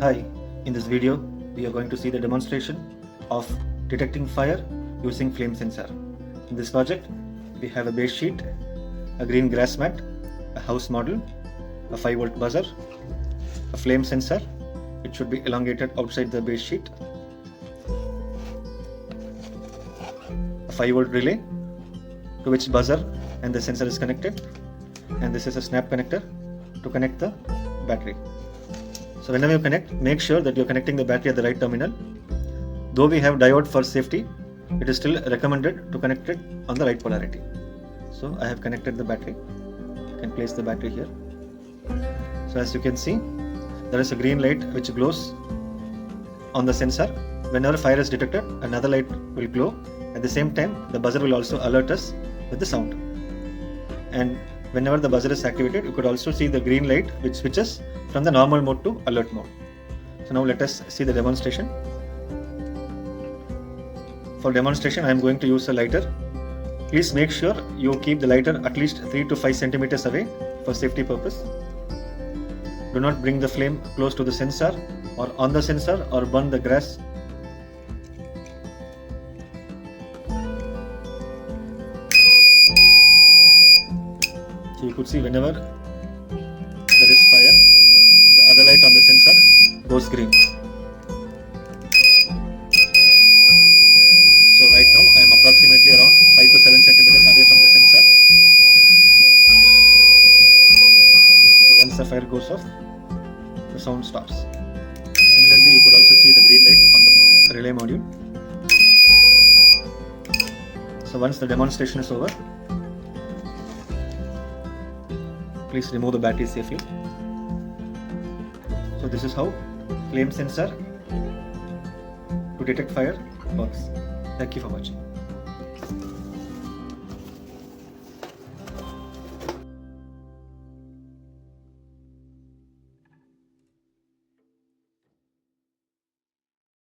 Hi, in this video we are going to see the demonstration of detecting fire using flame sensor. In this project we have a base sheet, a green grass mat, a house model, a 5-volt buzzer, a flame sensor. It should be elongated outside the base sheet, a 5-volt relay to which buzzer and the sensor is connected, and this is a snap connector to connect the battery. So whenever you connect, make sure that you're connecting the battery at the right terminal. Though we have diode for safety, it is still recommended to connect it on the right polarity. So I have connected the battery. You can place the battery here. So as you can see, there is a green light which glows on the sensor. Whenever fire is detected, another light will glow. At the same time, the buzzer will also alert us with the sound. And whenever the buzzer is activated, you could also see the green light which switches from the normal mode to alert mode. So now let us see the demonstration. For demonstration, I am going to use a lighter. Please make sure you keep the lighter at least 3 to 5 centimeters away for safety purpose. Do not bring the flame close to the sensor or on the sensor or burn the grass. So you could see whenever there is fire, the other light on the sensor goes green. So right now I am approximately around 5 to 7 centimeters away from the sensor. So once the fire goes off, the sound stops. Similarly, you could also see the green light on the relay module. So once the demonstration is over, please remove the battery safely. So this is how flame sensor to detect fire works. Thank you for watching.